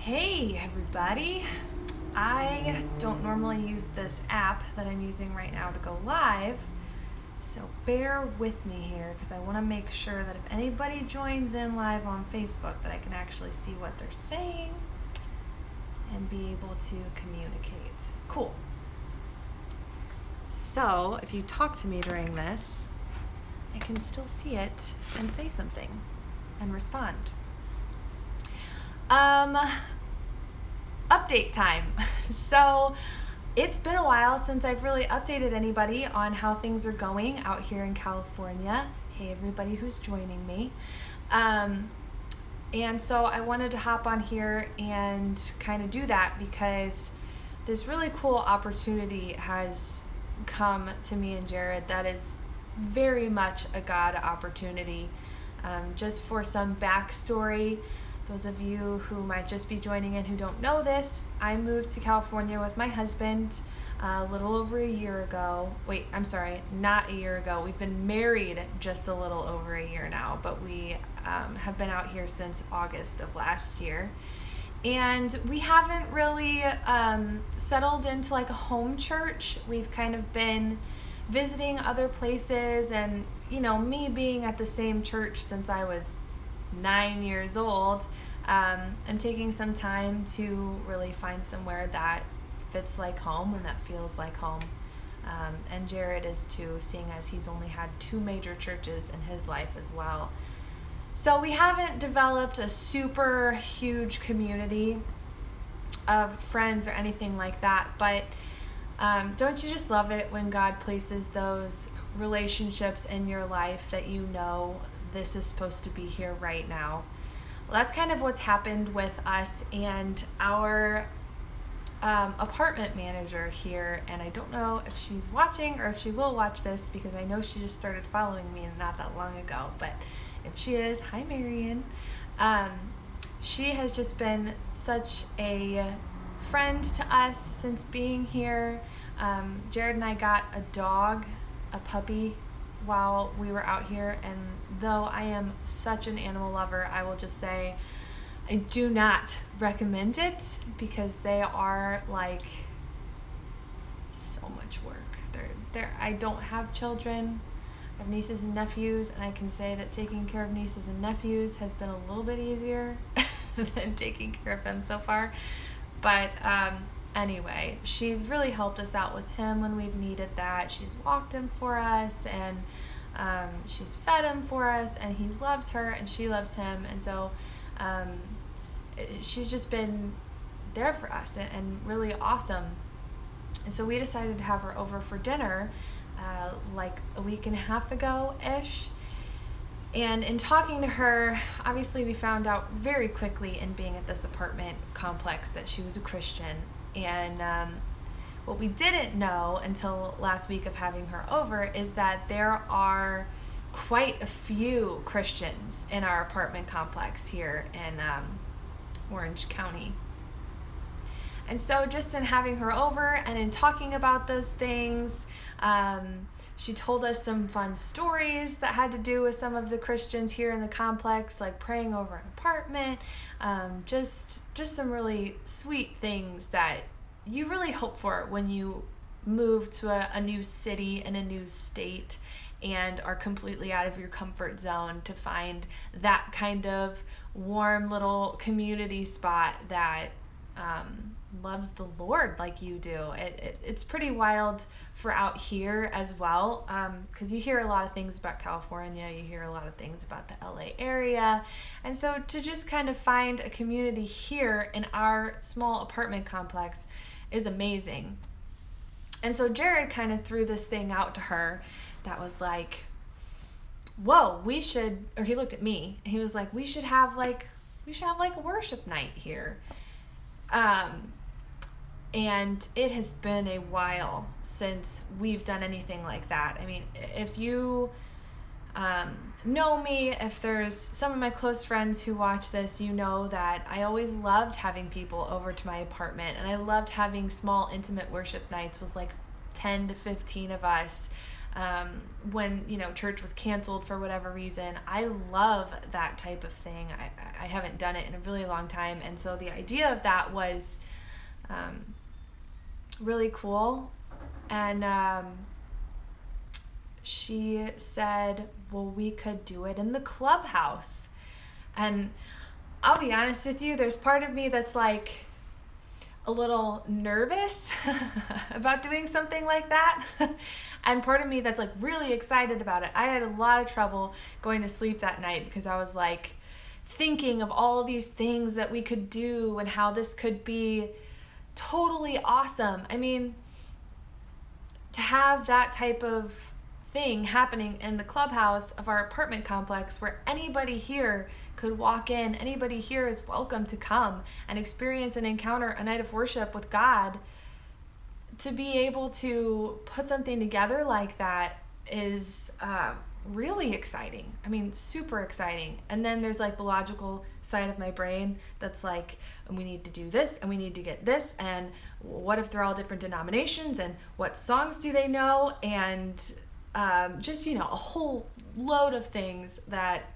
Hey everybody! I don't normally use this app that I'm using right now to go live, so bear with me here because I want to make sure that if anybody joins in live on Facebook that I can actually see what they're saying and be able to communicate. Cool. So if you talk to me during this, I can still see it and say something and respond. Update time. So it's been a while since I've really updated anybody on how things are going out here in California. Hey everybody who's joining me. And so I wanted to hop on here and kind of do that because this really cool opportunity has come to me and Jared that is very much a God opportunity. Just for some backstory, those of you who might just be joining in who don't know this, I moved to California with my husband a little over a year ago. Wait, I'm sorry, not a year ago. We've been married just a little over a year now, but we have been out here since August of last year. And we haven't really settled into like a home church. We've kind of been visiting other places, and me being at the same church since I was 9 years old, I'm taking some time to really find somewhere that fits like home and that feels like home. And Jared is too, seeing as he's only had 2 major churches in his life as well. So we haven't developed a super huge community of friends or anything like that, but don't you just love it when God places those relationships in your life that this is supposed to be here right now? Well, that's kind of what's happened with us and our apartment manager here, and I don't know if she's watching or if she will watch this because I know she just started following me not that long ago, but if she is, hi Marion. She has just been such a friend to us since being here. Jared and I got a dog, a puppy, while we were out here, and though I am such an animal lover, I will just say I do not recommend it because they are like so much work. I don't have children. I have nieces and nephews, and I can say that taking care of nieces and nephews has been a little bit easier than taking care of them so far. But anyway, she's really helped us out with him when we've needed that. She's walked him for us, and she's fed him for us, and he loves her and she loves him, and so she's just been there for us and really awesome. And so we decided to have her over for dinner like a week and a half ago-ish. And in talking to her, obviously we found out very quickly in being at this apartment complex that she was a Christian. And what we didn't know until last week of having her over is that there are quite a few Christians in our apartment complex here in Orange County. And so just in having her over and in talking about those things, she told us some fun stories that had to do with some of the Christians here in the complex, like praying over an apartment, just some really sweet things that you really hope for when you move to a new city and a new state and are completely out of your comfort zone, to find that kind of warm little community spot that loves the Lord like you do. It's pretty wild for out here as well, because you hear a lot of things about California, you hear a lot of things about the LA area, and so to just kind of find a community here in our small apartment complex is amazing. And so Jared kind of threw this thing out to her that was like, whoa, we should, or he looked at me and he was like, we should have like a worship night here. And it has been a while since we've done anything like that. I mean, if you know me, if there's some of my close friends who watch this, you know that I always loved having people over to my apartment, and I loved having small intimate worship nights with like 10 to 15 of us when, church was canceled for whatever reason. I love that type of thing. I haven't done it in a really long time. And so the idea of that was really cool. And she said, well, we could do it in the clubhouse. And I'll be honest with you, there's part of me that's like a little nervous about doing something like that. And part of me that's like really excited about it. I had a lot of trouble going to sleep that night because I was like thinking of all these things that we could do and how this could be totally awesome. I mean, to have that type of thing happening in the clubhouse of our apartment complex where anybody here could walk in, anybody here is welcome to come and experience and encounter a night of worship with God. To be able to put something together like that is really exciting. I mean, super exciting. And then there's like the logical side of my brain that's like, we need to do this and we need to get this, and what if they're all different denominations, and what songs do they know, and just, a whole load of things that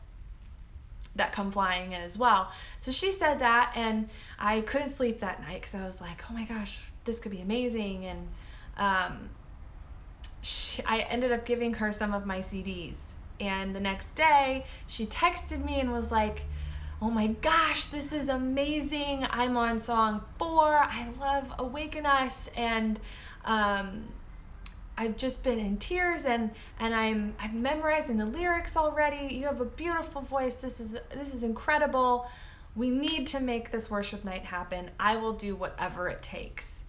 come flying in as well. So she said that, and I couldn't sleep that night because I was like, oh my gosh, this could be amazing. And I ended up giving her some of my CDs. And the next day, she texted me and was like, oh my gosh, this is amazing. I'm on song 4. I love Awaken Us. And I've just been in tears, and I'm memorizing the lyrics already. You have a beautiful voice. This is incredible. We need to make this worship night happen. I will do whatever it takes.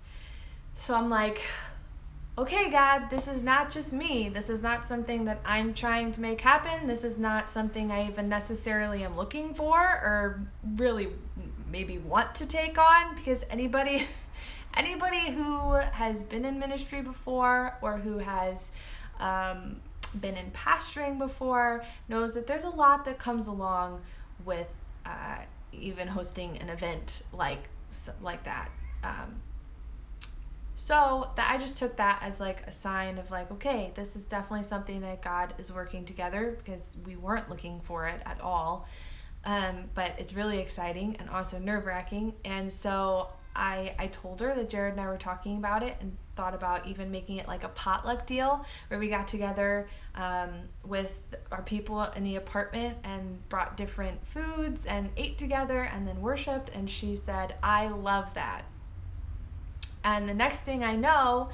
So I'm like, okay, God, this is not just me. This is not something that I'm trying to make happen. This is not something I even necessarily am looking for or really maybe want to take on, because anybody who has been in ministry before or who has been in pastoring before knows that there's a lot that comes along with even hosting an event like that. So that I just took that as like a sign of like, okay, this is definitely something that God is working together, because we weren't looking for it at all. But it's really exciting and also nerve-wracking. And so I told her that Jared and I were talking about it and thought about even making it like a potluck deal where we got together with our people in the apartment and brought different foods and ate together and then worshiped. And she said, I love that. And the next thing I know,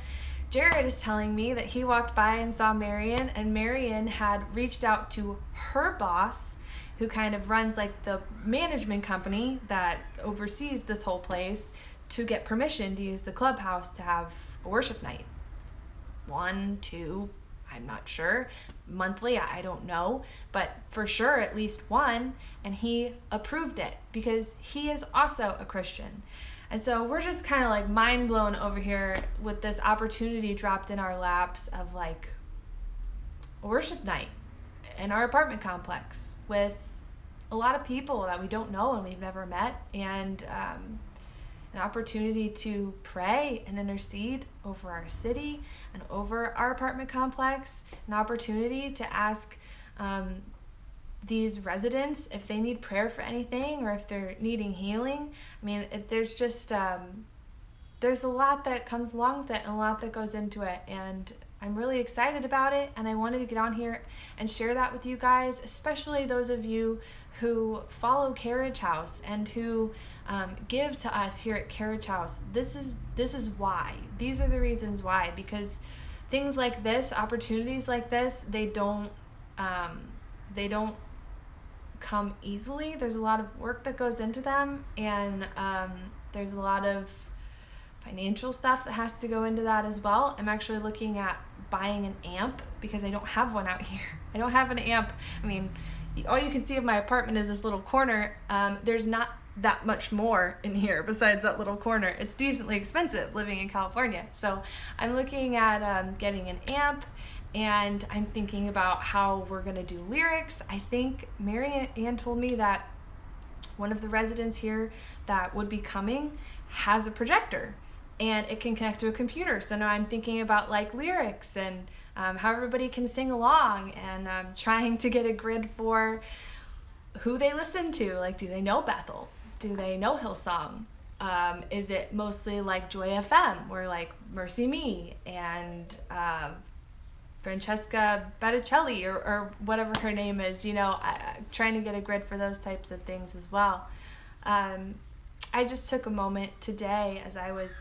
Jared is telling me that he walked by and saw Marion, and Marion had reached out to her boss, who kind of runs like the management company that oversees this whole place, to get permission to use the clubhouse to have a worship night. 1, 2, I'm not sure. Monthly, I don't know. But for sure, at least 1. And he approved it because he is also a Christian. And so we're just kind of like mind blown over here with this opportunity dropped in our laps of like a worship night in our apartment complex with a lot of people that we don't know and we've never met, and an opportunity to pray and intercede over our city and over our apartment complex, an opportunity to ask these residents if they need prayer for anything or if they're needing healing. I mean, there's just, there's a lot that comes along with it and a lot that goes into it. And I'm really excited about it. And I wanted to get on here and share that with you guys, especially those of you who follow Carriage House and who give to us here at Carriage House. This is why. These are the reasons why. Because things like this, opportunities like this, they don't come easily. There's a lot of work that goes into them, and there's a lot of financial stuff that has to go into that as well. I'm actually looking at buying an amp because I don't have one out here. I don't have an amp. I mean, all you can see of my apartment is this little corner. There's not that much more in here besides that little corner. It's decently expensive living in California. So I'm looking at getting an amp, and I'm thinking about how we're going to do lyrics. I think Mary Ann told me that one of the residents here that would be coming has a projector. and it can connect to a computer. So now I'm thinking about like lyrics and how everybody can sing along, and trying to get a grid for who they listen to. Like, do they know Bethel? Do they know Hillsong? Is it mostly like Joy FM or like Mercy Me and Francesca Batticelli or whatever her name is, trying to get a grid for those types of things as well. I just took a moment today as I was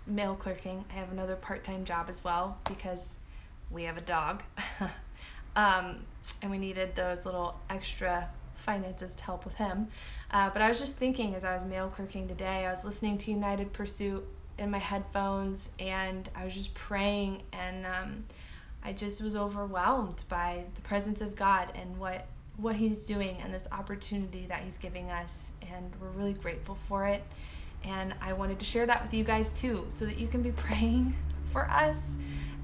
mail clerking. I have another part-time job as well because we have a dog. And we needed those little extra finances to help with him. But I was just thinking as I was mail clerking today, I was listening to United Pursuit in my headphones, and I was just praying, and I just was overwhelmed by the presence of God and what he's doing and this opportunity that he's giving us, and we're really grateful for it. And I wanted to share that with you guys too, so that you can be praying for us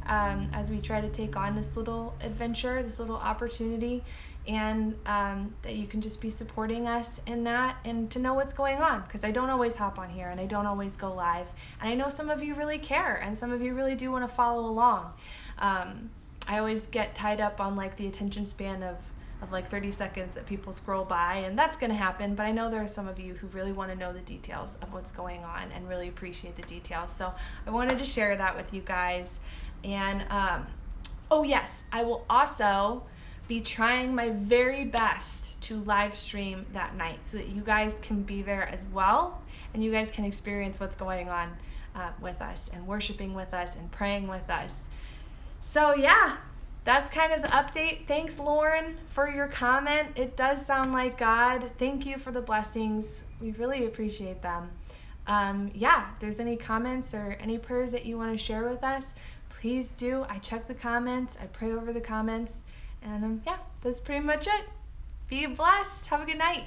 as we try to take on this little adventure, this little opportunity, and that you can just be supporting us in that, and to know what's going on, because I don't always hop on here and I don't always go live, and I know some of you really care and some of you really do want to follow along. I always get tied up on like the attention span of like 30 seconds that people scroll by, and that's going to happen, but I know there are some of you who really want to know the details of what's going on and really appreciate the details. So I wanted to share that with you guys. And oh yes, I will also be trying my very best to live stream that night so that you guys can be there as well, and you guys can experience what's going on with us and worshiping with us and praying with us. So yeah, that's kind of the update. Thanks, Lauren, for your comment. It does sound like God. Thank you for the blessings. We really appreciate them. If there's any comments or any prayers that you want to share with us, please do. I check the comments. I pray over the comments. And that's pretty much it. Be blessed. Have a good night.